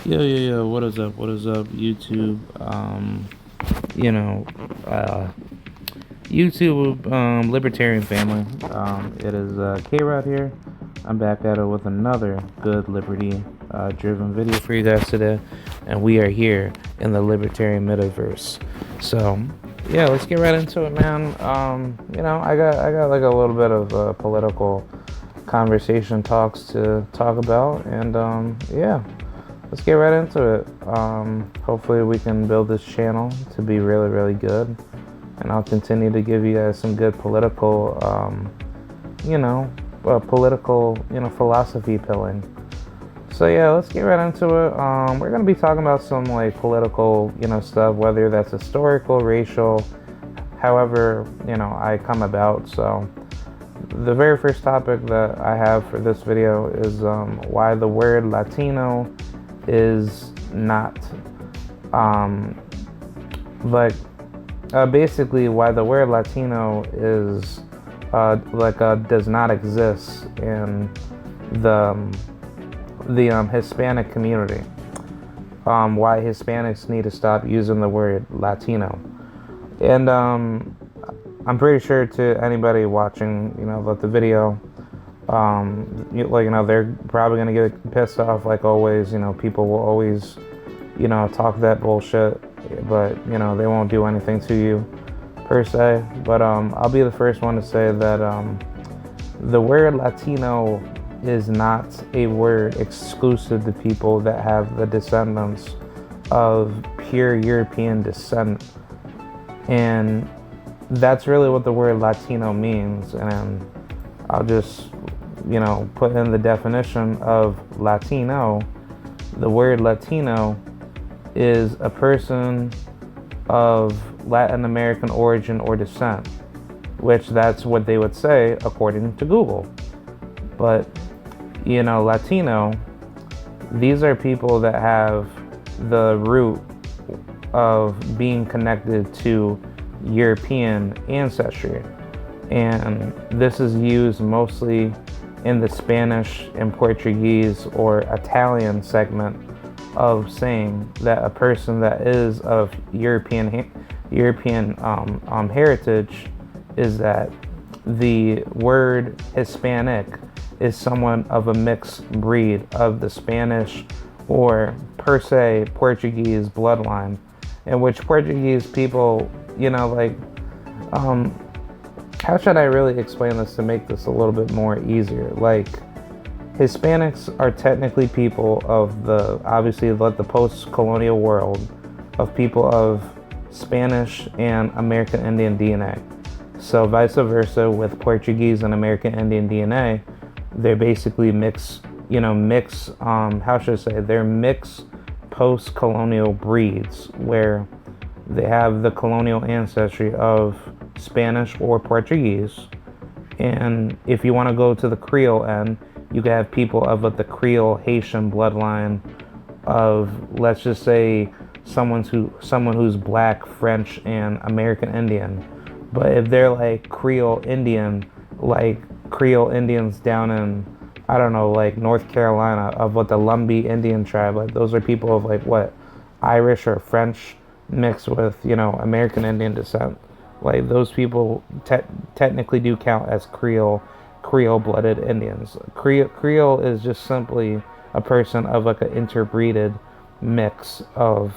Yo, what is up? What is up, YouTube? You know, uh, YouTube, libertarian family. It is K-Rod here. I'm back at it with another good liberty driven video for you guys today, and we are here in the libertarian metaverse. So, yeah, let's get right into it, man. I got like a little bit of political conversation talks to talk about, and yeah. Let's get right into it. Hopefully we can build this channel to be really, really good. And I'll continue to give you guys some good political, philosophy pilling. So yeah, let's get right into it. We're going to be talking about some like political, stuff, whether that's historical, racial, however, I come about. So the very first topic that I have for this video is why the word Latino is not basically why the word Latino is does not exist in the Hispanic community. Why Hispanics need to stop using the word Latino. And I'm pretty sure to anybody watching the video, they're probably gonna get pissed off like always. People will always talk that bullshit, but they won't do anything to you per se. But I'll be the first one to say that the word Latino is not a word exclusive to people that have the descendants of pure European descent, and that's really what the word Latino means. And I'll just put in the definition of Latino. The word Latino is a person of Latin American origin or descent, which that's what they would say according to Google. But Latino, these are people that have the root of being connected to European ancestry, and this is used mostly in the Spanish and Portuguese or Italian segment of saying that a person that is of European heritage is that the word Hispanic is someone of a mixed breed of the Spanish or per se Portuguese bloodline, in which Portuguese people, how should I really explain this to make this a little bit more easier? Like, Hispanics are technically people of the post-colonial world of people of Spanish and American Indian DNA. So vice versa with Portuguese and American Indian DNA, they're basically they're mixed post-colonial breeds where they have the colonial ancestry of Spanish or Portuguese. And if you want to go to the Creole end, you can have people of the Creole Haitian bloodline of, let's just say, someone who's Black, French, and American Indian. But if they're like Creole Indian, like Creole Indians down in, I don't know, like North Carolina, of what the Lumbee Indian tribe, like those are people of like what, Irish or French mixed with American Indian descent. Like those people technically do count as Creole-blooded Indians. Creole is just simply a person of like an interbreeded mix of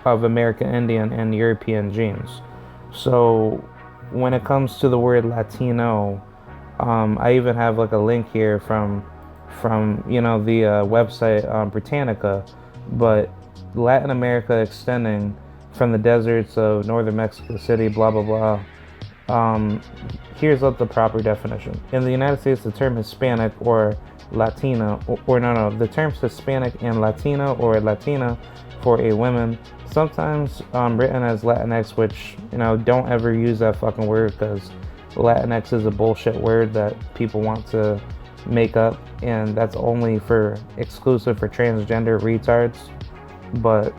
American Indian and European genes. So when it comes to the word Latino, I even have like a link here from the website Britannica, but Latin America extending from the deserts of northern Mexico City, blah blah blah. Here's what the proper definition. In the United States, the term Hispanic or Latino, the terms Hispanic and Latino or Latina for a woman, sometimes written as Latinx, which don't ever use that fucking word, because Latinx is a bullshit word that people want to make up, and that's only exclusive for transgender retards. But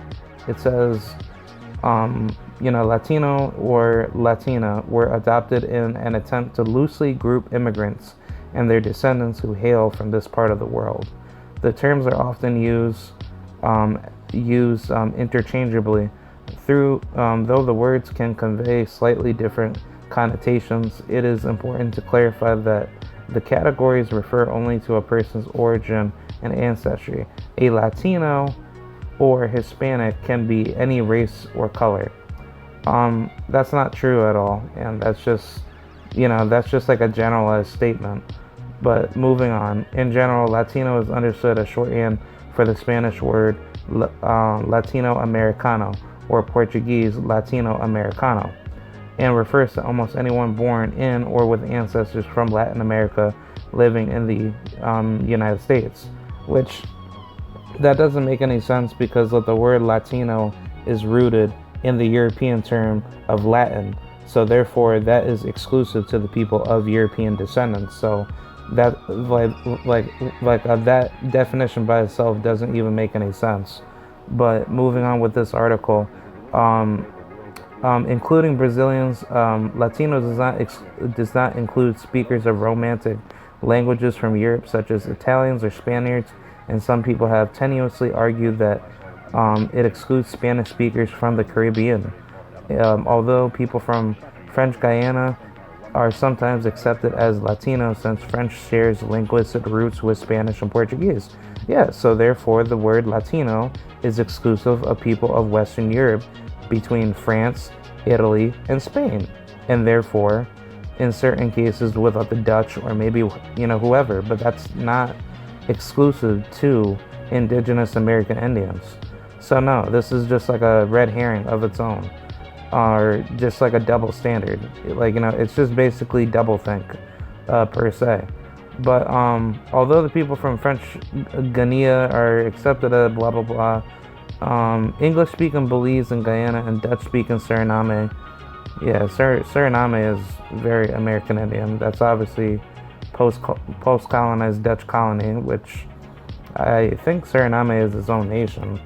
it says Latino or Latina were adopted in an attempt to loosely group immigrants and their descendants who hail from this part of the world. The terms are often used um, used interchangeably. Though the words can convey slightly different connotations, it is important to clarify that the categories refer only to a person's origin and ancestry. A Latino or Hispanic can be any race or color. That's not true at all, and that's just like a generalized statement. But moving on, in general, Latino is understood as shorthand for the Spanish word Latino Americano or Portuguese Latino Americano, and refers to almost anyone born in or with ancestors from Latin America living in the United States, which that doesn't make any sense because the word Latino is rooted in the European term of Latin, so therefore that is exclusive to the people of European descendants. So that that definition by itself doesn't even make any sense. But moving on with this article, um, including Brazilians, Latino does not include speakers of Romantic languages from Europe, such as Italians or Spaniards, and some people have tenuously argued that it excludes Spanish speakers from the Caribbean. Although people from French Guiana are sometimes accepted as Latino since French shares linguistic roots with Spanish and Portuguese. Yeah, so therefore the word Latino is exclusive of people of Western Europe between France, Italy, and Spain, and therefore in certain cases without the Dutch or maybe whoever, but that's not exclusive to indigenous American Indians. So no, this is just like a red herring of its own, or just like a double standard. It's just basically doublethink, per se. But although the people from French Guiana are accepted as blah blah blah, English-speaking Belize and Guyana and Dutch-speaking Suriname, yeah, Suriname is very American Indian. That's obviously post-colonized Dutch colony, which I think Suriname is its own nation.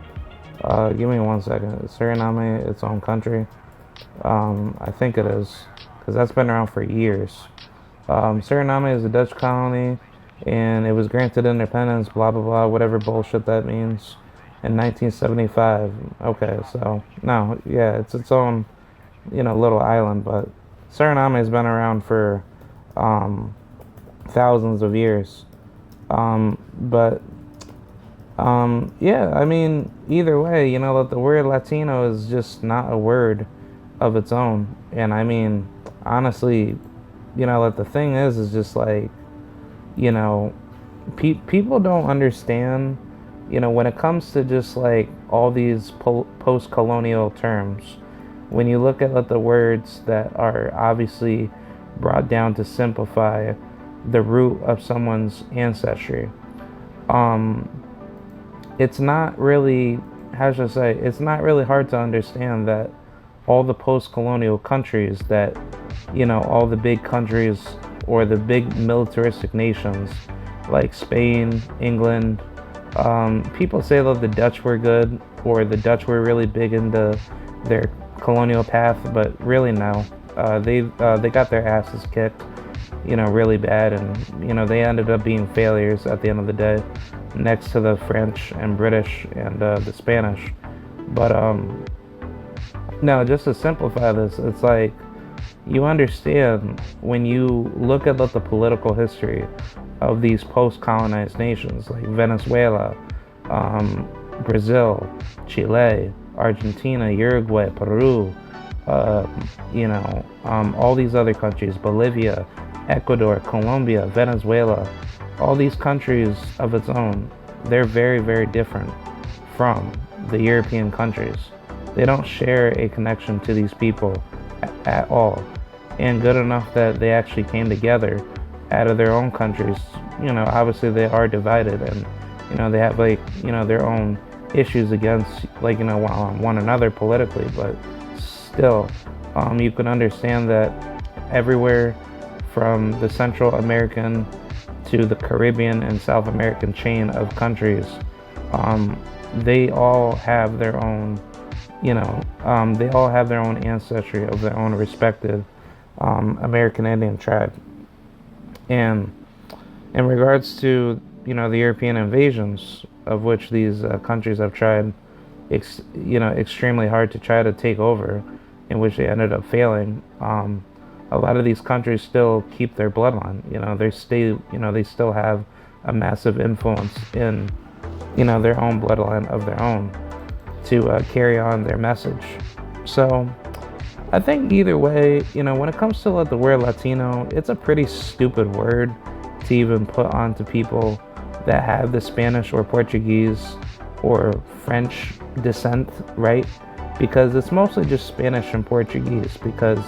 Give me 1 second. Is Suriname its own country? I think it is, because that's been around for years. Suriname is a Dutch colony, and it was granted independence, blah blah blah, whatever bullshit that means, in 1975. Okay, so no, yeah, it's its own, little island, but Suriname has been around for thousands of years. But yeah, I mean, either way, that the word Latino is just not a word of its own. And I mean, honestly, that the thing is just like, people don't understand, when it comes to just like all these post-colonial terms, when you look at the words that are obviously brought down to simplify the root of someone's ancestry, it's not really, how should I say, it's not really hard to understand that all the post-colonial countries that, all the big countries or the big militaristic nations like Spain, England, people say that the Dutch were good or the Dutch were really big into their colonial path, but really no. They got their asses kicked, really bad, and they ended up being failures at the end of the day, next to the French and British and the Spanish. But no, just to simplify this, it's like you understand when you look at the political history of these post-colonized nations like Venezuela, Brazil, Chile, Argentina, Uruguay, Peru, all these other countries, Bolivia, Ecuador, Colombia, Venezuela, all these countries of its own, they're very, very different from the European countries. They don't share a connection to these people at all. And good enough that they actually came together out of their own countries. Obviously they are divided, and, they have their own issues against one another politically, but still, you can understand that everywhere from the Central American to the Caribbean and South American chain of countries, they all have their own, they all have their own ancestry of their own respective American Indian tribe. And in regards to the European invasions, of which these countries have tried, extremely hard to try to take over, in which they ended up failing. A lot of these countries still keep their bloodline. They still have a massive influence in, their own bloodline of their own to carry on their message. So I think either way, when it comes to the word Latino, it's a pretty stupid word to even put onto people that have the Spanish or Portuguese or French descent, right? Because it's mostly just Spanish and Portuguese, because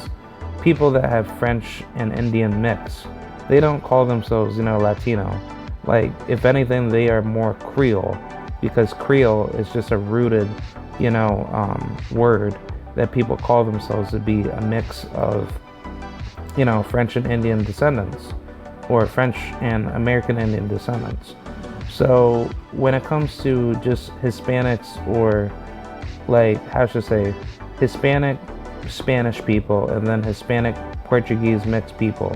people that have French and Indian mix, they don't call themselves, Latino. Like, if anything, they are more Creole, because Creole is just a rooted, word that people call themselves to be a mix of, French and Indian descendants, or French and American Indian descendants. So when it comes to just Hispanics, or how should I say, Hispanic Spanish people, and then Hispanic Portuguese mixed people,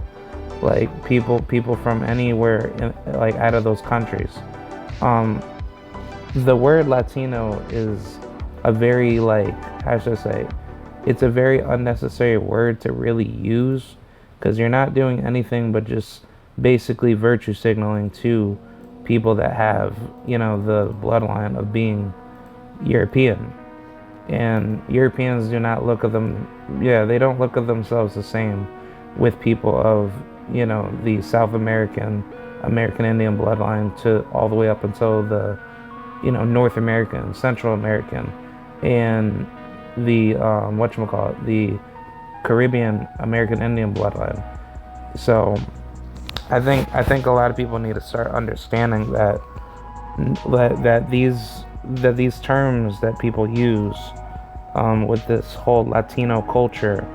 people from anywhere out of those countries, the word Latino is a very, how should I say, it's a very unnecessary word to really use, because you're not doing anything but just basically virtue signaling to people that have, the bloodline of being European. And Europeans do not look at them, they don't look at themselves the same with people of, the South American Indian bloodline, to all the way up until the, North American, Central American, and the whatchamacallit, the Caribbean American Indian bloodline. So I think a lot of people need to start understanding that these terms that people use, with this whole Latino culture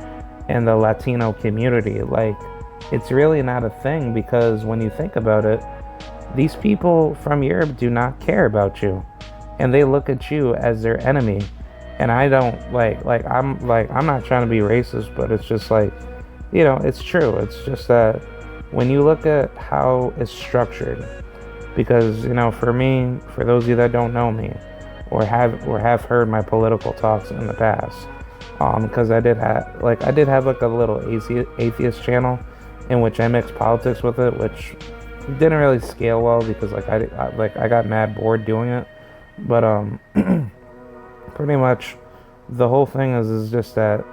and the Latino community, it's really not a thing, because when you think about it, these people from Europe do not care about you, and they look at you as their enemy. And I don't I'm not trying to be racist, but it's just it's true. It's just that when you look at how it's structured, because for me, for those of you that don't know me, or have heard my political talks in the past, because I did have a little atheist channel in which I mixed politics with it, which didn't really scale well, because I got mad bored doing it. But pretty much the whole thing is just that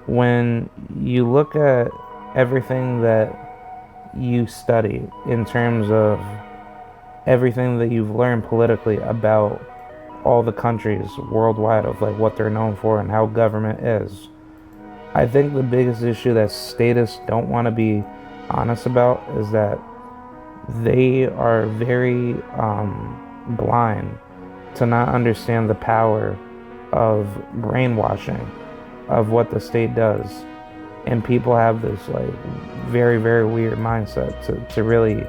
when you look at everything that you study, in terms of everything that you've learned politically about all the countries worldwide, of what they're known for and how government is, I think the biggest issue that statists don't want to be honest about is that they are very blind to not understand the power of brainwashing of what the state does. And people have this very, very weird mindset to really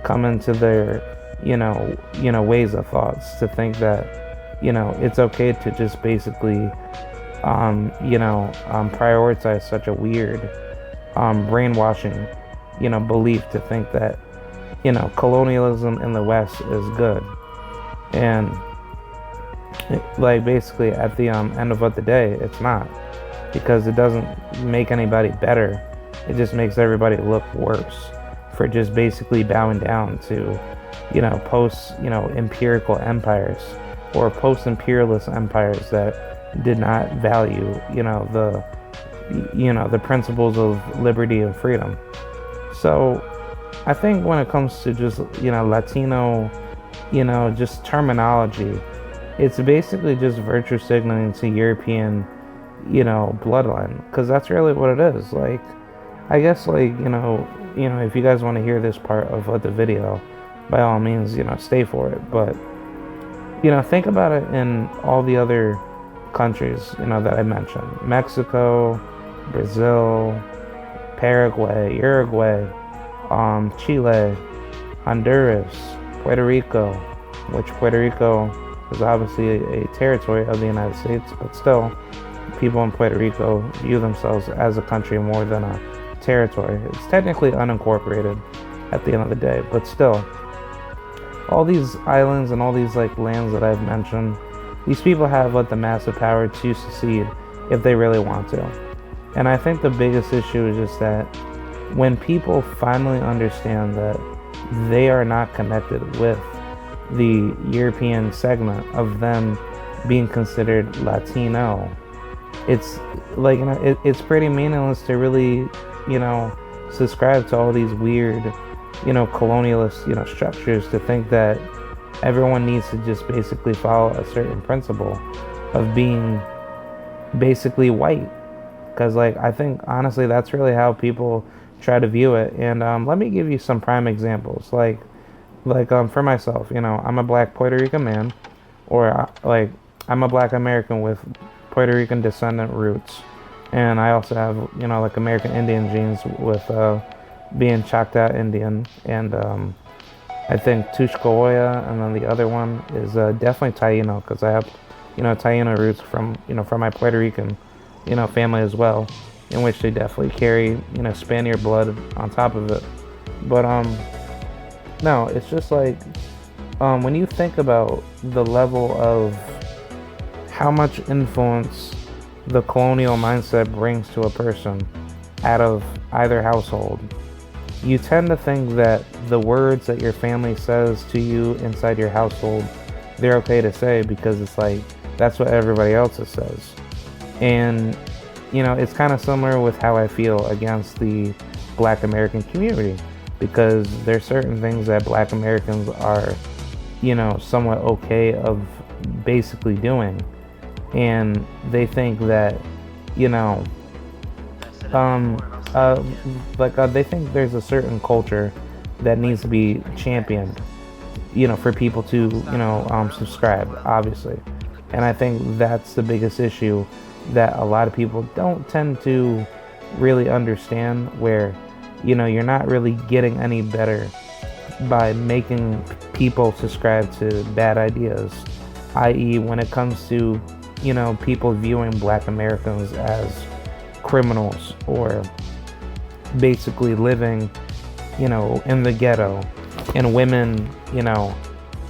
come into their ways of thoughts, to think that it's okay to just basically prioritize such a weird brainwashing belief, to think that colonialism in the West is good. And basically at the end of the day, it's not, because it doesn't make anybody better. It just makes everybody look worse for just basically bowing down to post empirical empires, or post-imperialist empires that did not value the principles of liberty and freedom. So I think when it comes to just Latino, just terminology, it's basically just virtue signaling to European bloodline, because that's really what it is. I guess if you guys want to hear this part of the video, by all means stay for it. But think about it in all the other countries that I mentioned: Mexico, Brazil, Paraguay, Uruguay, Chile, Honduras, Puerto Rico, which Puerto Rico is obviously a territory of the United States, but still, people in Puerto Rico view themselves as a country more than a territory. It's technically unincorporated at the end of the day, but still, all these islands and all these like lands that I've mentioned, these people have like the massive power to secede if they really want to. And I think the biggest issue is just that when people finally understand that they are not connected with the European segment of them being considered Latino, it's like, it's pretty meaningless to really, you know, subscribe to all these weird, colonialist, structures to think that everyone needs to just basically follow a certain principle of being basically white. Because, like, I think honestly that's really how people try to view it. And let me give you some prime examples. For myself, I'm a black Puerto Rican man, or I'm a black American with Puerto Rican descendant roots, and I also have like American Indian genes with being Choctaw Indian, and I think Tushkaoya, and then the other one is definitely Taino, because I have Taino roots from my Puerto Rican family as well, in which they definitely carry Spaniard blood on top of it. But no, it's just like when you think about the level of how much influence the colonial mindset brings to a person out of either household, you tend to think that the words that your family says to you inside your household, they're okay to say because it's like that's what everybody else says. And it's kind of similar with how I feel against the Black American community, because there's certain things that Black Americans are somewhat okay of basically doing, and they think that um they think there's a certain culture that needs to be championed for people to subscribe, obviously. And I think that's the biggest issue that a lot of people don't tend to really understand, where you're not really getting any better by making people subscribe to bad ideas, i.e. when it comes to people viewing Black Americans as criminals, or basically living in the ghetto, and women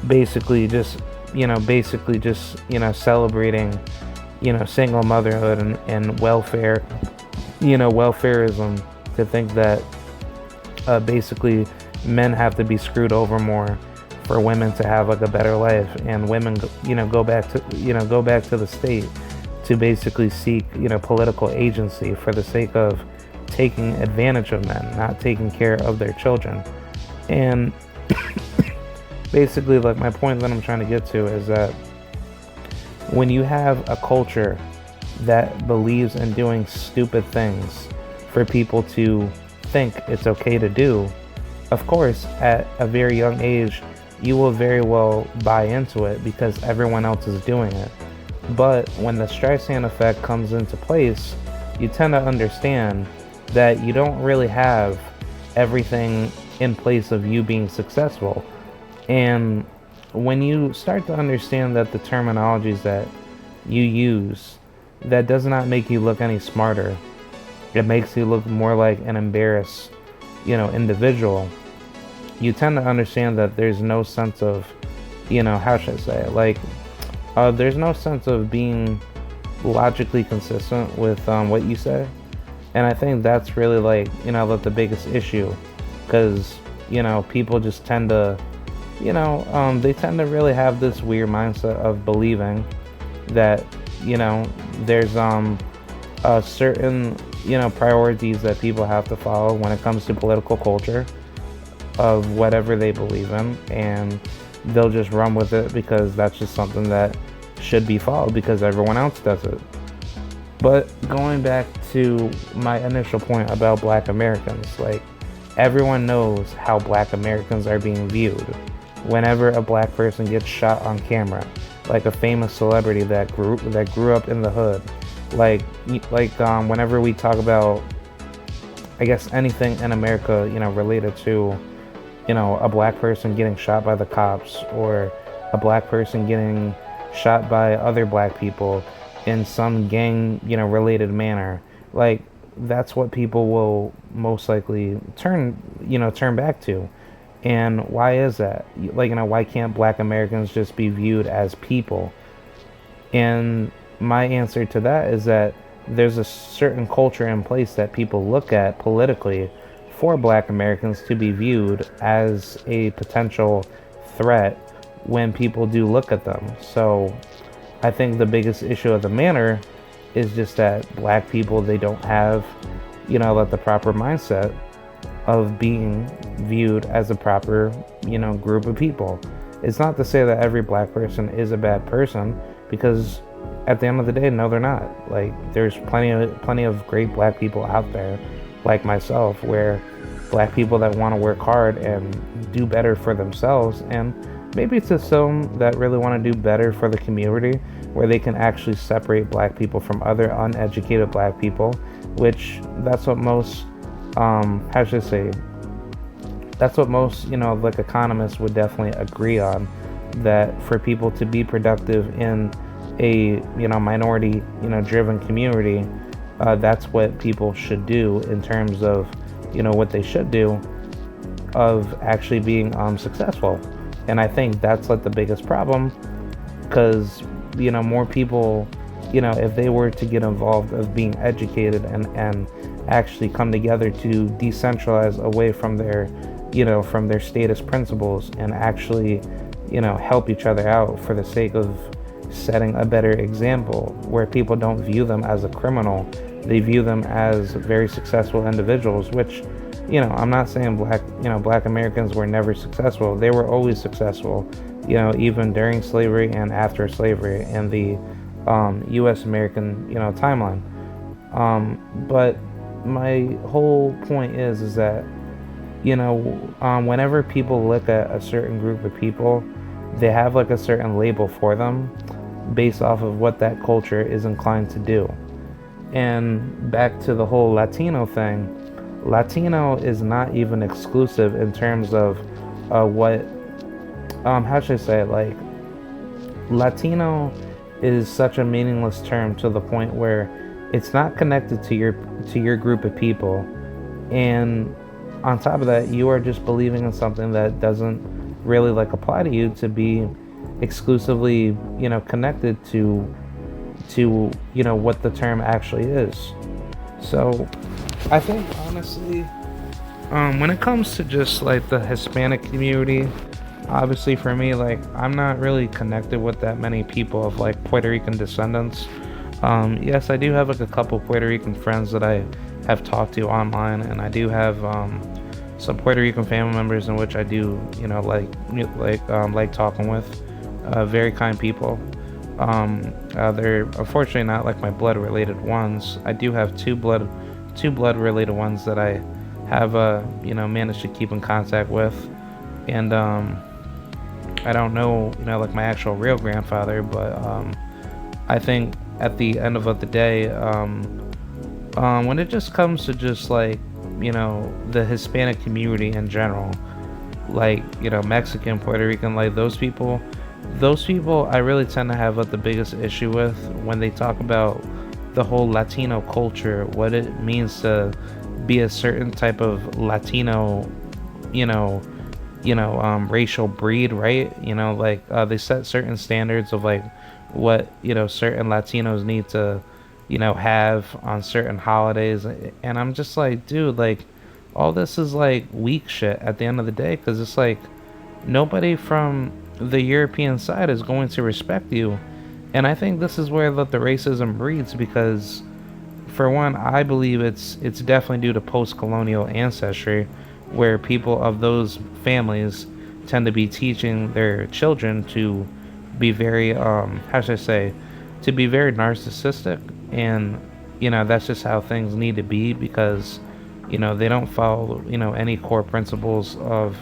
basically just celebrating single motherhood and welfare, welfareism, to think that basically men have to be screwed over more for women to have like a better life, and women go back to the state to basically seek political agency for the sake of taking advantage of men, not taking care of their children. And basically, like, my point that I'm trying to get to is that when you have a culture that believes in doing stupid things for people to think it's okay to do, of course, at a very young age, you will very well buy into it because everyone else is doing it. But when the Streisand effect comes into place, you tend to understand that you don't really have everything in place of you being successful. And when you start to understand that the terminologies that you use, that does not make you look any smarter, it makes you look more like an embarrassed individual, you tend to understand that there's no sense of how should I say it, like there's no sense of being logically consistent with what you say. And I think that's really like the biggest issue, because people just tend to they tend to really have this weird mindset of believing that there's a certain priorities that people have to follow when it comes to political culture of whatever they believe in, and they'll just run with it because that's just something that should be followed because everyone else does it. But going back to my initial point about Black Americans, like, everyone knows how Black Americans are being viewed. Whenever a Black person gets shot on camera, like a famous celebrity that grew up in the hood, whenever we talk about, I guess, anything in America, related to, a Black person getting shot by the cops, or a Black person getting shot by other Black people in some gang, related manner, that's what people will most likely turn back to. And why is that? Like, why can't black Americans just be viewed as people? And my answer to that is that there's a certain culture in place that people look at politically for black Americans to be viewed as a potential threat when people do look at them. So I think the biggest issue of the matter is just that black people, they don't have, like the proper mindset of being viewed as a proper, group of people. It's not to say that every black person is a bad person, because at the end of the day, no, they're not. Like, there's plenty of great black people out there, like myself, where black people that want to work hard and do better for themselves, and maybe to some that really want to do better for the community, where they can actually separate black people from other uneducated black people, which that's what most how should I say, that's what most, like economists would definitely agree on, that for people to be productive in a, minority, driven community, that's what people should do in terms of, what they should do of actually being successful. And I think that's like the biggest problem, because, more people, if they were to get involved of being educated and actually come together to decentralize away from their, from their status principles, and actually, help each other out for the sake of setting a better example, where people don't view them as a criminal, they view them as very successful individuals, which, I'm not saying black Americans were never successful. They were always successful, even during slavery and after slavery and the U.S. American, timeline. But my whole point is that, whenever people look at a certain group of people, they have like a certain label for them based off of what that culture is inclined to do. And back to the whole Latino thing, Latino is not even exclusive in terms of what, how should I say it? Like, Latino is such a meaningless term to the point where it's not connected to your group of people, and on top of that, you are just believing in something that doesn't really like apply to you to be exclusively, connected to what the term actually is. So I think honestly, when it comes to just like the Hispanic community, obviously for me, like, I'm not really connected with that many people of like Puerto Rican descendants. Yes, I do have like a couple Puerto Rican friends that I have talked to online, and I do have some Puerto Rican family members in which I do, like talking with. Very kind people. They're unfortunately not like my blood related ones. I do have two blood related ones that I have managed to keep in contact with, and I don't know, like my actual real grandfather, but I think at the end of the day, when it just comes to just like, the Hispanic community in general, like, Mexican, Puerto Rican, like those people I really tend to have the biggest issue with when they talk about the whole Latino culture, what it means to be a certain type of Latino, racial breed, right? Like they set certain standards of like what, certain Latinos need to, have on certain holidays, and I'm just like, dude, like all this is like weak shit at the end of the day, because it's like nobody from the European side is going to respect you. And I think this is where the racism breeds, because for one, I believe it's definitely due to post-colonial ancestry, where people of those families tend to be teaching their children to be very how should I say, to be very narcissistic, and that's just how things need to be, because they don't follow any core principles of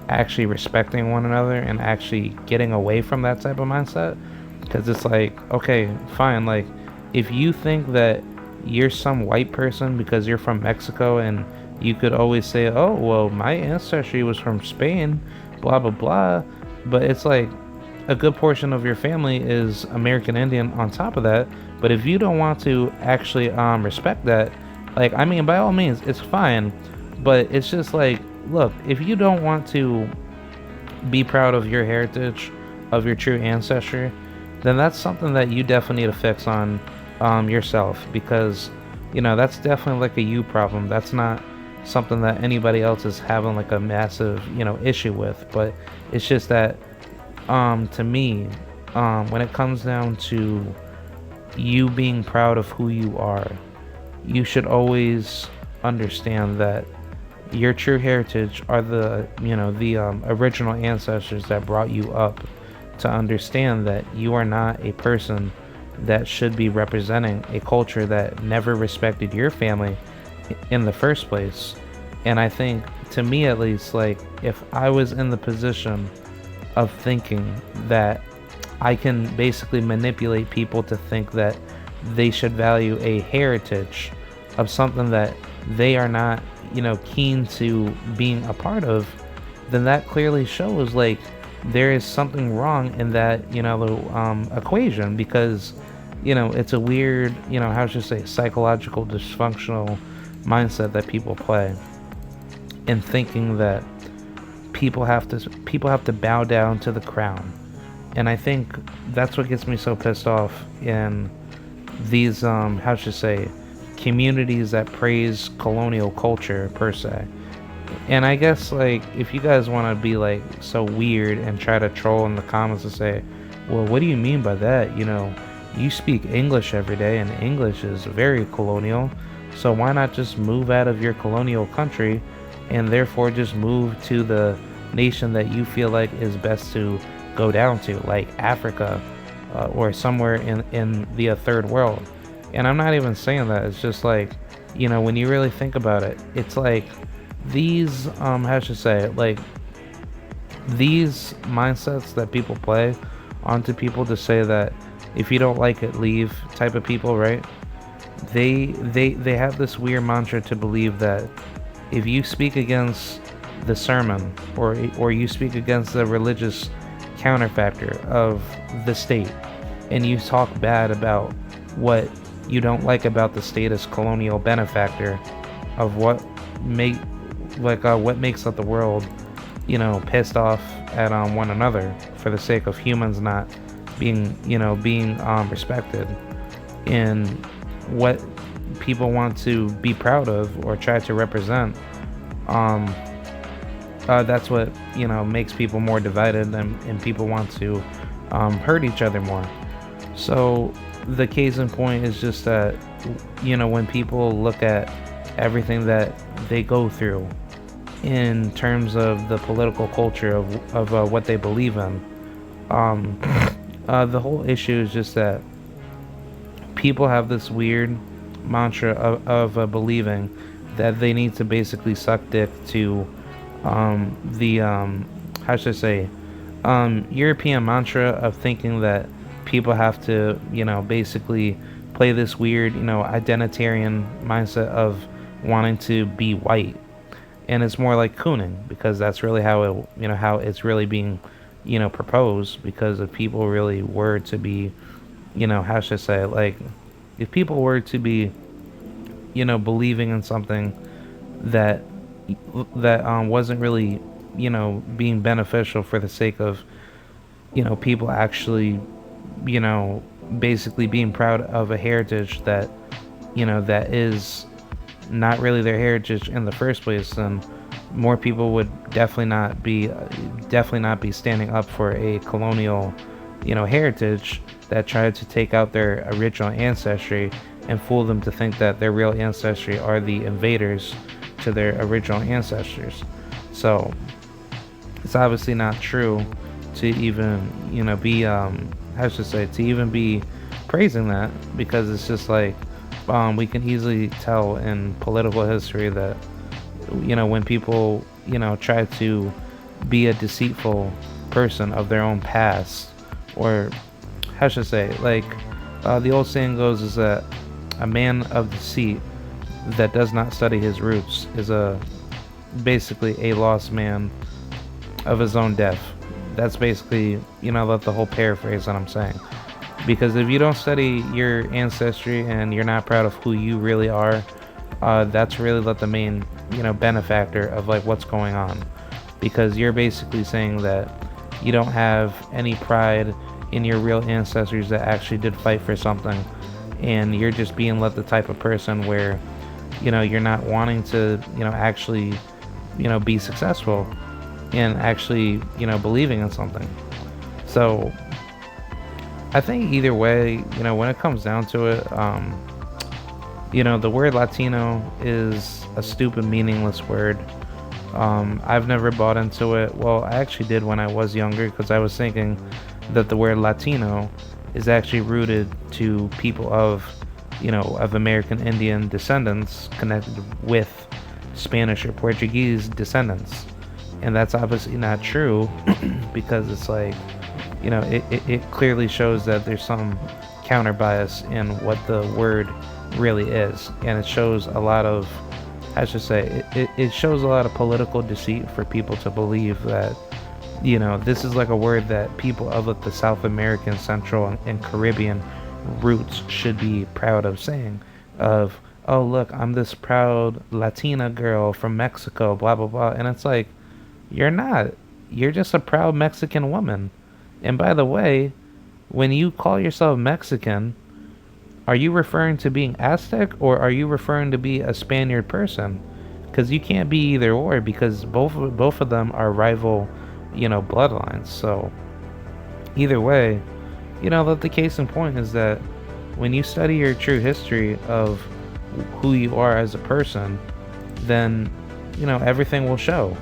actually respecting one another and actually getting away from that type of mindset. Because it's like, okay, fine, like if you think that you're some white person because you're from Mexico, and you could always say, oh well, my ancestry was from Spain, blah blah blah, but it's like a good portion of your family is American Indian on top of that. But if you don't want to actually respect that, like, I mean, by all means, it's fine, but it's just like, look, if you don't want to be proud of your heritage, of your true ancestry, then that's something that you definitely need to fix on yourself, because that's definitely like a you problem. That's not something that anybody else is having like a massive issue with. But it's just that to me, when it comes down to you being proud of who you are, you should always understand that your true heritage are the original ancestors that brought you up, to understand that you are not a person that should be representing a culture that never respected your family in the first place. And I think, to me at least, like, if I was in the position of thinking that I can basically manipulate people to think that they should value a heritage of something that they are not, keen to being a part of, then that clearly shows like there is something wrong in that, equation, because, it's a weird, how should I say, psychological dysfunctional mindset that people play in thinking that people have to bow down to the crown. And I think that's what gets me so pissed off in these how should I say, communities that praise colonial culture per se. And I guess, like, if you guys want to be like so weird and try to troll in the comments and say, well, what do you mean by that? You speak English every day, and English is very colonial, so why not just move out of your colonial country and therefore just move to the nation that you feel like is best to go down to, like Africa, or somewhere in the third world. And I'm not even saying that. It's just like, when you really think about it, it's like these how should I say it, like these mindsets that people play onto people to say that if you don't like it, leave type of people, right? They have this weird mantra to believe that if you speak against the sermon, or you speak against the religious counterfactor of the state, and you talk bad about what you don't like about the state as colonial benefactor of what makes up the world, pissed off at one another for the sake of humans not being respected, in what people want to be proud of or try to represent. That's what makes people more divided, and people want to hurt each other more. So the case in point is just that, when people look at everything that they go through in terms of the political culture of what they believe in, the whole issue is just that people have this weird mantra of believing that they need to basically suck dick to the how should I say, European mantra of thinking that people have to, basically play this weird, identitarian mindset of wanting to be white. And it's more like cooning, because that's really how it's really being, proposed. Because if people really were to be, how should I say it, like, if people were to be, believing in something that wasn't really, being beneficial for the sake of, people actually, basically being proud of a heritage that, that is not really their heritage in the first place, then more people would definitely not be standing up for a colonial, heritage that tried to take out their original ancestry and fool them to think that their real ancestry are the invaders to their original ancestors. So it's obviously not true to even, be how should I say, to even be praising that, because it's just like, we can easily tell in political history that, when people, try to be a deceitful person of their own past, or how should I say, like, the old saying goes is that a man of deceit that does not study his roots is basically a lost man of his own death. That's basically, the whole paraphrase that I'm saying. Because if you don't study your ancestry and you're not proud of who you really are, that's really the main benefactor of like what's going on, because you're basically saying that you don't have any pride in your real ancestors that actually did fight for something, and you're just being let the type of person where you're not wanting to actually be successful and actually believing in something. So I think either way, when it comes down to it, the word Latino is a stupid, meaningless word. I've never bought into it. Well, I actually did when I was younger, because I was thinking that the word Latino is actually rooted to people of American Indian descendants connected with Spanish or Portuguese descendants. And that's obviously not true, because it's like, it clearly shows that there's some counter bias in what the word really is. And it shows a lot of, it shows a lot of political deceit for people to believe that, this is like a word that people of like the South American, Central, and Caribbean roots should be proud of saying. Of, oh, look, I'm this proud Latina girl from Mexico, blah, blah, blah. And it's like, you're not. You're just a proud Mexican woman. And by the way, when you call yourself Mexican, are you referring to being Aztec, or are you referring to be a Spaniard person? Because you can't be either or, because both of them are rival, bloodlines. So either way, that the case in point is that when you study your true history of who you are as a person, then everything will show.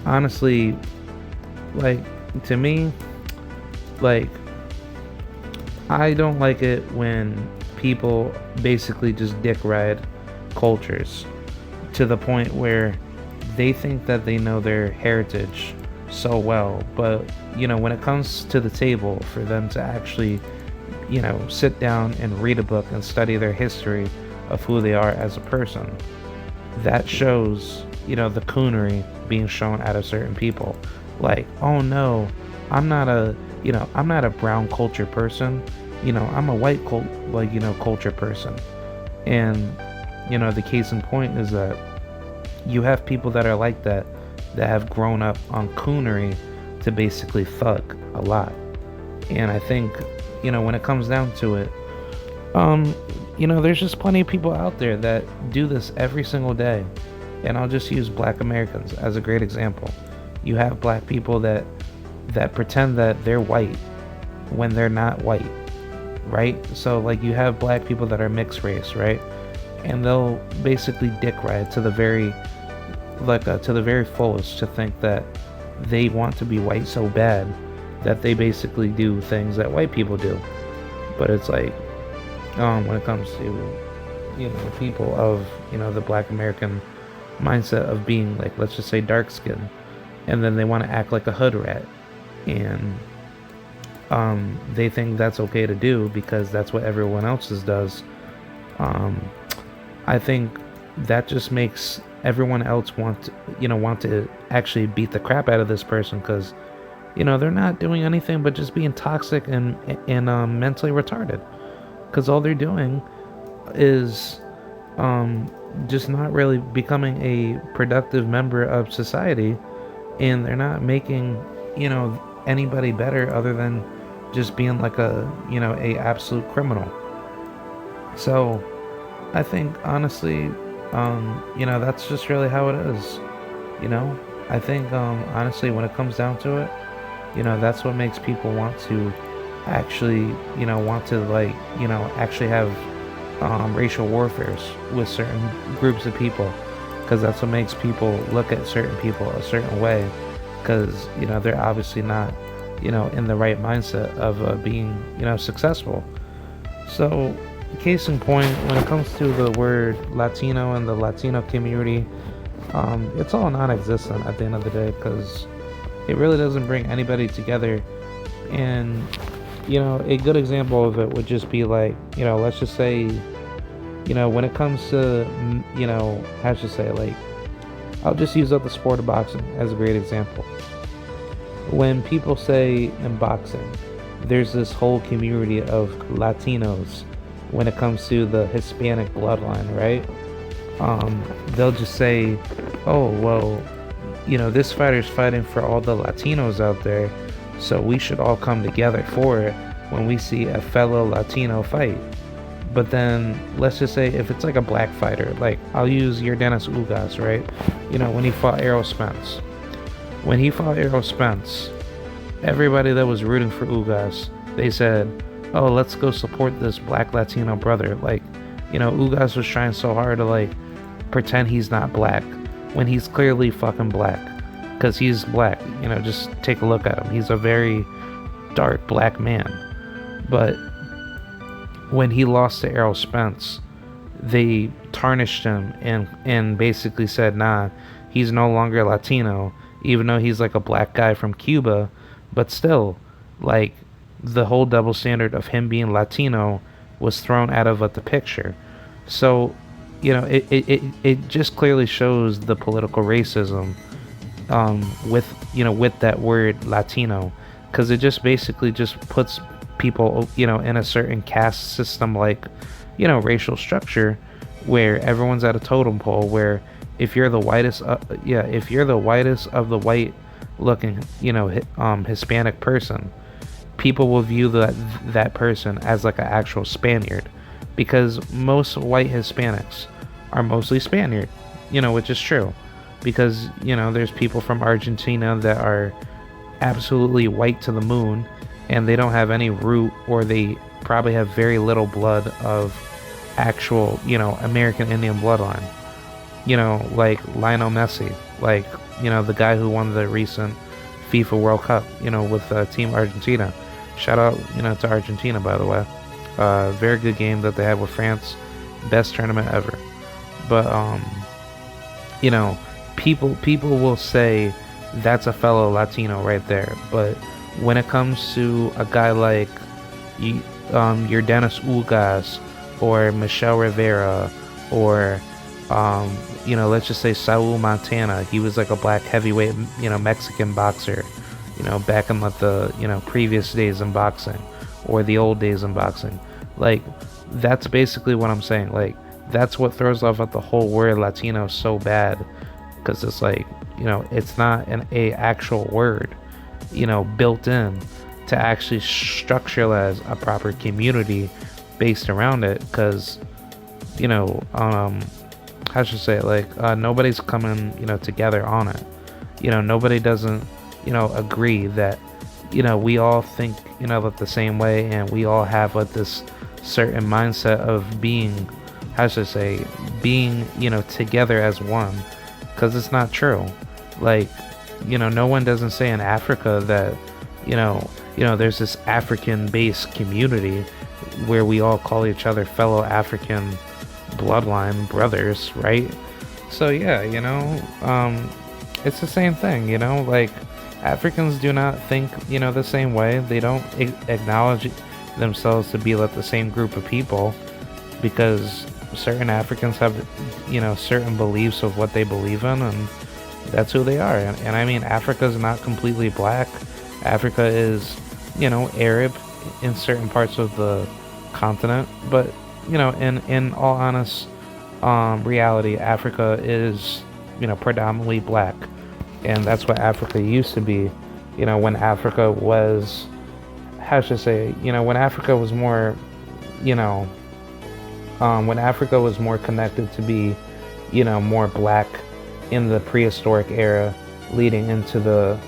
Honestly, like, to me, like, I don't like it when people basically just dick ride cultures to the point where they think that they know their heritage so well, but when it comes to the table for them to actually sit down and read a book and study their history of who they are as a person, that shows the coonery being shown out of certain people. Like, oh no, I'm not a brown culture person, I'm a white culture person. And the case in point is that you have people that are like that have grown up on coonery to basically thug a lot. And I think when it comes down to it, there's just plenty of people out there that do this every single day. And I'll just use Black Americans as a great example. You have black people that pretend that they're white when they're not white, right? So like, you have black people that are mixed race, right? And they'll basically dick ride to the very fullest to think that they want to be white so bad that they basically do things that white people do. But it's like, when it comes to people of the Black American mindset of being, like, let's just say dark skinned, and then they want to act like a hood rat, and they think that's okay to do because that's what everyone else's does. I think that just makes everyone else want to actually beat the crap out of this person, because they're not doing anything but just being toxic and mentally retarded, because all they're doing is just not really becoming a productive member of society, and they're not making anybody better other than just being like a absolute criminal. So I think honestly, that's just really how it is. I think honestly, when it comes down to it, that's what makes people want to actually actually have racial warfares with certain groups of people, because that's what makes people look at certain people a certain way, because they're obviously not in the right mindset of being successful. So case in point, when it comes to the word Latino and the Latino community, it's all non-existent at the end of the day, because it really doesn't bring anybody together. And a good example of it would just be like, let's just say, when it comes to, how should I say, like, I'll just use up the sport of boxing as a great example. When people say in boxing, there's this whole community of Latinos when it comes to the Hispanic bloodline, right? they'll just say, oh, well, this fighter's fighting for all the Latinos out there, so we should all come together for it when we see a fellow Latino fight. But then, let's just say if it's like a black fighter, like I'll use your Dennis Ugas, right? When he fought Errol Spence. When he fought Errol Spence, everybody that was rooting for Ugas, they said, oh, let's go support this black Latino brother. Like, Ugas was trying so hard to like pretend he's not black when he's clearly fucking black, because he's black. Just take a look at him. He's a very dark black man. But when he lost to Errol Spence, they tarnished him and basically said, nah, he's no longer Latino, even though he's like a black guy from Cuba. But still, like, the whole double standard of him being Latino was thrown out of the picture. So, it just clearly shows the political racism with that word Latino, because it just basically just puts people in a certain caste system, like racial structure, where everyone's at a totem pole, where if you're the whitest if you're the whitest of the white looking Hispanic person, people will view that person as like an actual Spaniard, because most white Hispanics are mostly Spaniard, which is true, because there's people from Argentina that are absolutely white to the moon, and they don't have any root, or they probably have very little blood of actual American Indian bloodline, like Lionel Messi, like the guy who won the recent FIFA World Cup with Team Argentina. Shout out to Argentina, by the way. Very good game that they had with France. Best tournament ever. But people will say that's a fellow Latino right there. But when it comes to a guy like your Dennis Ugas or Michelle Rivera, or let's just say Saul Montana, he was like a black heavyweight Mexican boxer, back in the previous days in boxing, or the old days in boxing. Like, that's basically what I'm saying. Like, that's what throws off at the whole word Latino so bad, because it's like, it's not a actual word built in to actually structuralize a proper community based around it, because how should I say it, like, nobody's coming together on it. Nobody doesn't agree that we all think the same way, and we all have this certain mindset of being, how should I say, being together as one, because it's not true. Like, no one doesn't say in Africa that there's this African based community where we all call each other fellow African bloodline brothers, right? So yeah, it's the same thing, like, Africans do not think the same way. They don't acknowledge themselves to be like the same group of people, because certain Africans have certain beliefs of what they believe in, and that's who they are. And I mean, Africa is not completely black. Africa is Arab in certain parts of the continent, but in all honest reality, Africa is predominantly black, and that's what Africa used to be when Africa was, how should I say, when Africa was more when Africa was more connected to be more black in the prehistoric era, leading into the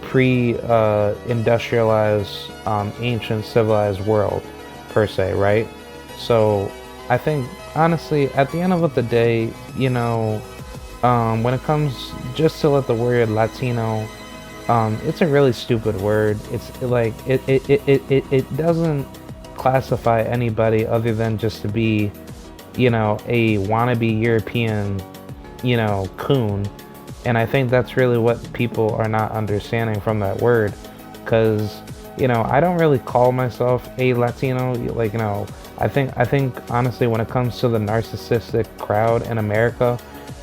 pre-industrialized ancient civilized world per se, right? So I think, honestly, at the end of the day, when it comes just to the word Latino, it's a really stupid word. It's like it doesn't classify anybody other than just to be a wannabe European coon. And I think that's really what people are not understanding from that word, because I don't really call myself a Latino. Like, I think honestly, when it comes to the narcissistic crowd in America,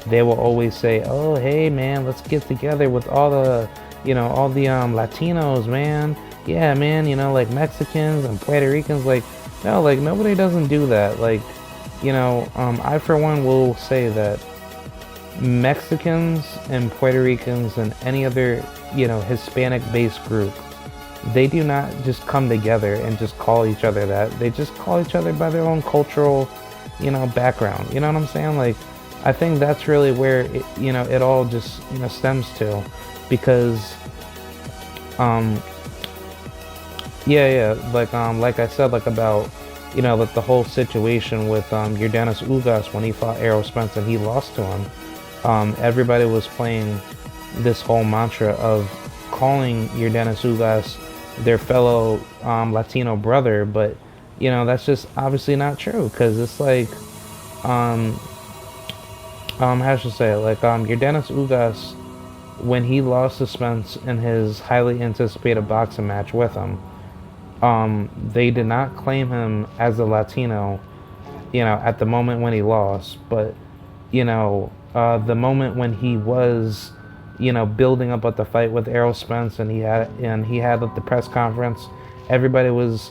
they will always say, oh, hey man, let's get together with all the Latinos, man. Yeah, man, like Mexicans and Puerto Ricans. Like, no, like, nobody doesn't do that. Like, I for one will say that Mexicans and Puerto Ricans and any other, Hispanic based group, they do not just come together and just call each other that. They just call each other by their own cultural, background. You know what I'm saying? Like, I think that's really where it all just, stems to, because, um, like I said, like about, like the whole situation with Yordanis Ugas when he fought Errol Spence and he lost to him. Everybody was playing this whole mantra of calling Yordanis Ugas their fellow Latino brother, but that's just obviously not true, because it's like, um, how should I say it? Like, Yordanis Ugas, when he lost to Spence in his highly anticipated boxing match with him, they did not claim him as a Latino, at the moment when he lost, but the moment when he was, building up at the fight with Errol Spence, and he had at the press conference, everybody was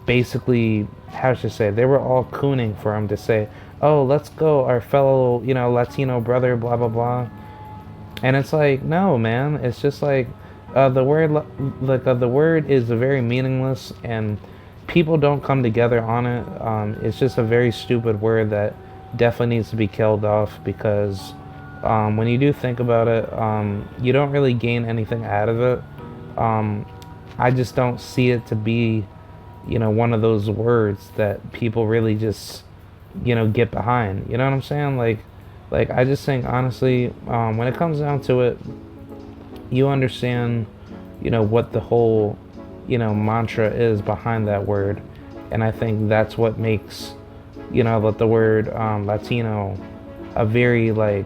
basically, how should I say, they were all cooning for him to say, "Oh, let's go, our fellow, Latino brother, blah blah blah." And it's like, no, man. It's just like, the word is very meaningless, and people don't come together on it. It's just a very stupid word that definitely needs to be killed off, because when you do think about it, you don't really gain anything out of it. I just don't see it to be, one of those words that people really just, get behind. You know what I'm saying? Like I just think, honestly, when it comes down to it, you understand, what the whole, mantra is behind that word, and I think that's what makes, let the word Latino a very how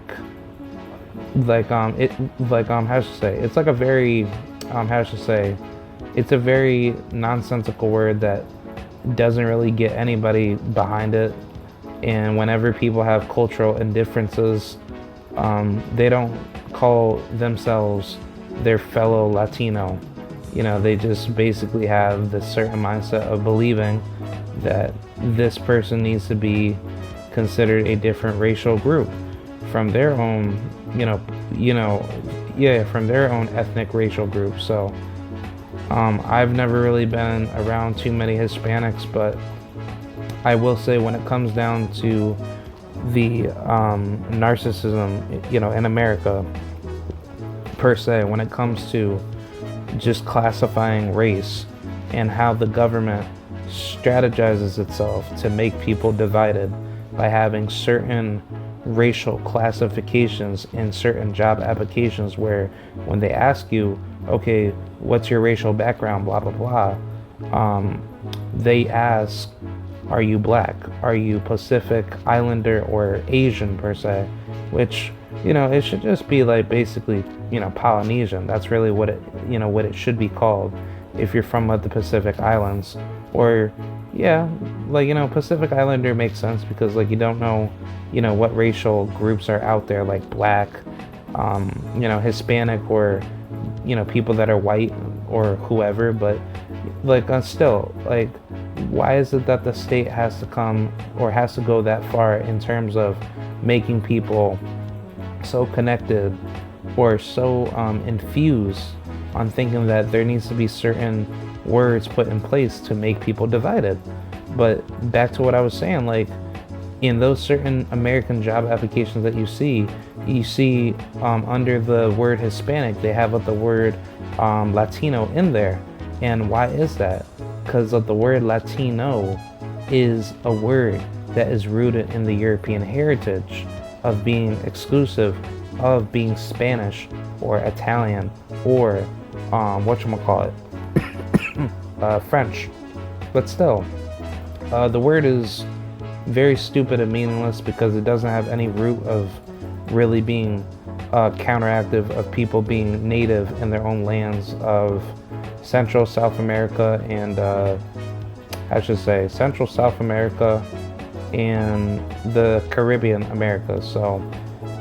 should I say, it's like a very how should I say, it's a very nonsensical word that doesn't really get anybody behind it. And whenever people have cultural indifferences, they don't call themselves their fellow Latino. They just basically have this certain mindset of believing that this person needs to be considered a different racial group from their own, from their own ethnic racial group. So, I've never really been around too many Hispanics, but I will say, when it comes down to the narcissism, in America, per se, when it comes to just classifying race and how the government strategizes itself to make people divided by having certain racial classifications in certain job applications, where when they ask you, okay, what's your racial background, blah blah blah, they ask, are you black, are you Pacific Islander or Asian, per se, which, it should just be like basically, Polynesian. That's really what it should be called if you're from the Pacific Islands. Or Pacific Islander makes sense, because you don't know, what racial groups are out there, like black, Hispanic, or people that are white or whoever. But still, why is it that the state has to come, or has to go that far in terms of making people so connected, or so infused on thinking that there needs to be certain words put in place to make people divided? But back to what I was saying, in those certain American job applications that you see under the word Hispanic, they have the word Latino in there. And why is that? Because the word Latino is a word that is rooted in the European heritage of being exclusive of being Spanish or Italian or whatchamacallit, French. But still, the word is very stupid and meaningless, because it doesn't have any root of really being counteractive of people being native in their own lands of Central South America and Central South America and the Caribbean America. So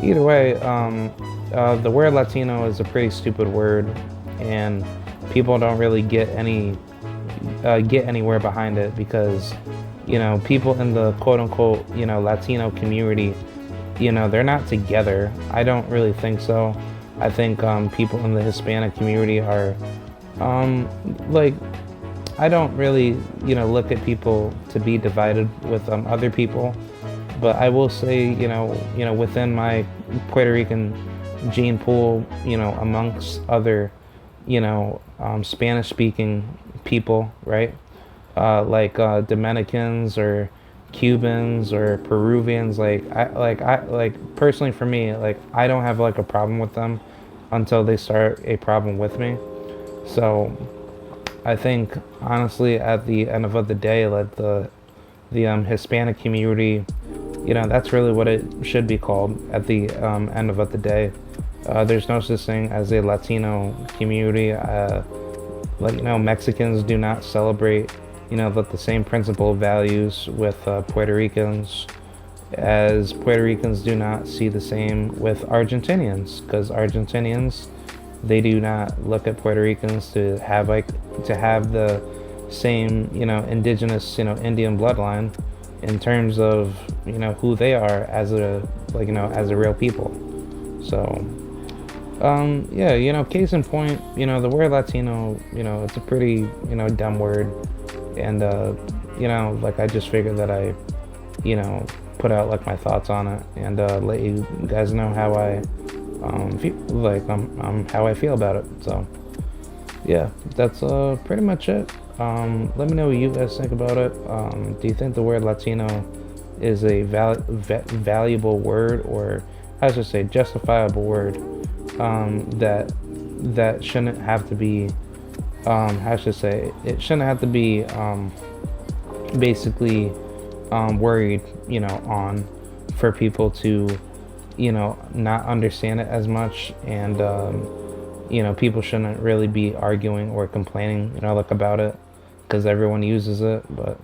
either way, the word Latino is a pretty stupid word, and people don't really get anywhere behind it, because people in the quote unquote, Latino community, they're not together. I don't really think so. I think people in the Hispanic community are like, I don't really, look at people to be divided with other people. But I will say, within my Puerto Rican gene pool, amongst other, Spanish speaking people, right? Like Dominicans or Cubans or Peruvians. Like personally for me, like I don't have like a problem with them until they start a problem with me. So I think honestly, at the end of the day, like the Hispanic community, that's really what it should be called at the end of the day. There's no such thing as a Latino community. Like, Mexicans do not celebrate, the same principle values with Puerto Ricans, as Puerto Ricans do not see the same with Argentinians, because Argentinians, they do not look at Puerto Ricans to have the same, indigenous, Indian bloodline in terms of, who they are as a, like, as a real people. So yeah, case in point, the word Latino, it's a pretty, dumb word. And, like I just figured that I, you know, put out like my thoughts on it and let you guys know how I feel, like how I feel about it. So yeah, that's pretty much it. Let me know what you guys think about it. Do you think the word Latino is a valuable word, or how should I say justifiable word, that shouldn't have to be, how should I say, it shouldn't have to be basically worried, on for people to, not understand it as much, and people shouldn't really be arguing or complaining, like about it, because everyone uses it. But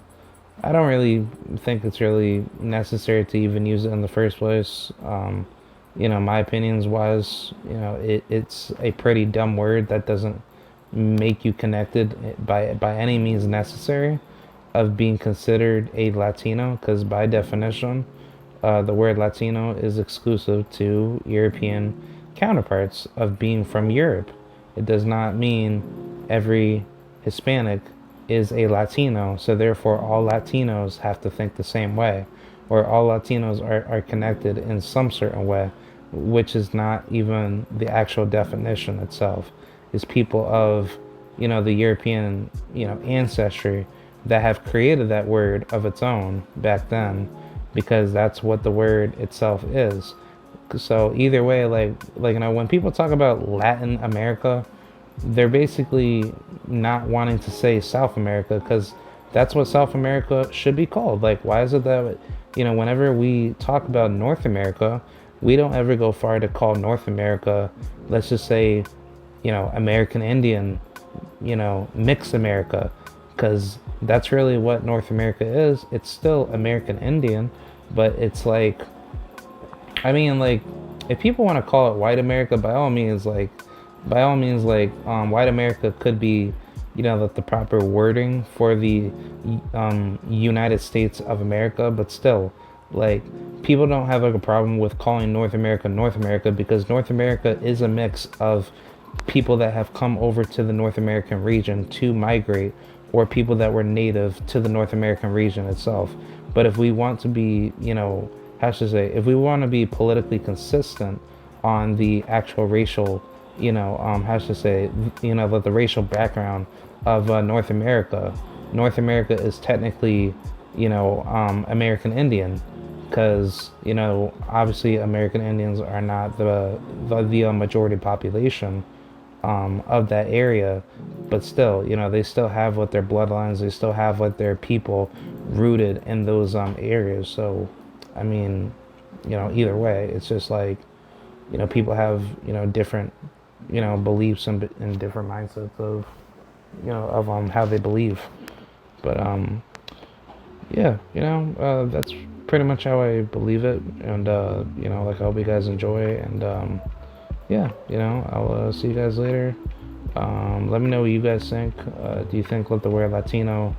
I don't really think it's really necessary to even use it in the first place. My opinions wise, it's a pretty dumb word that doesn't make you connected by any means necessary of being considered a Latino, because by definition, the word Latino is exclusive to European counterparts of being from Europe. It does not mean every Hispanic is a Latino, so therefore all Latinos have to think the same way, or all Latinos are connected in some certain way, which is not even the actual definition itself. Is people of, the European, ancestry that have created that word of its own back then, because that's what the word itself is. So either way, like when people talk about Latin America, they're basically not wanting to say South America, because that's what South America should be called. Like, why is it that, whenever we talk about North America, we don't ever go far to call North America, let's just say, American Indian, mixed America, because that's really what North America is. It's still American Indian, but it's like, I mean, like, if people want to call it white America, by all means, white America could be, the proper wording for the United States of America, but still, like, people don't have like a problem with calling North America, because North America is a mix of people that have come over to the North American region to migrate, or people that were native to the North American region itself. But if we want to be, how should I say, if we want to be politically consistent on the actual racial, how should I say, the racial background of North America, North America is technically, American Indian, because, obviously American Indians are not the majority population of that area, but still, they still have what their bloodlines, they still have what their people rooted in those areas. So, I mean, either way, it's just like, people have, different, beliefs and different mindsets of, of how they believe. But yeah, that's pretty much how I believe it, and like, I hope you guys enjoy, and yeah, I'll see you guys later. Let me know what you guys think. Do you think that the word Latino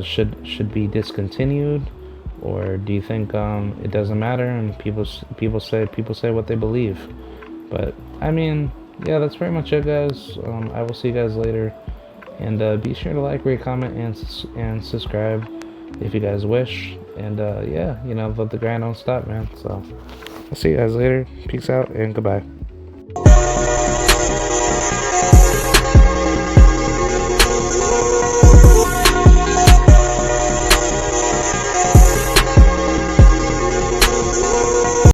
should be discontinued, or do you think it doesn't matter and people say what they believe? But I mean, yeah, that's pretty much it, guys. I will see you guys later, and be sure to like, rate, comment, and subscribe if you guys wish. And yeah, let the grind don't stop, man. So I'll see you guys later. Peace out and goodbye.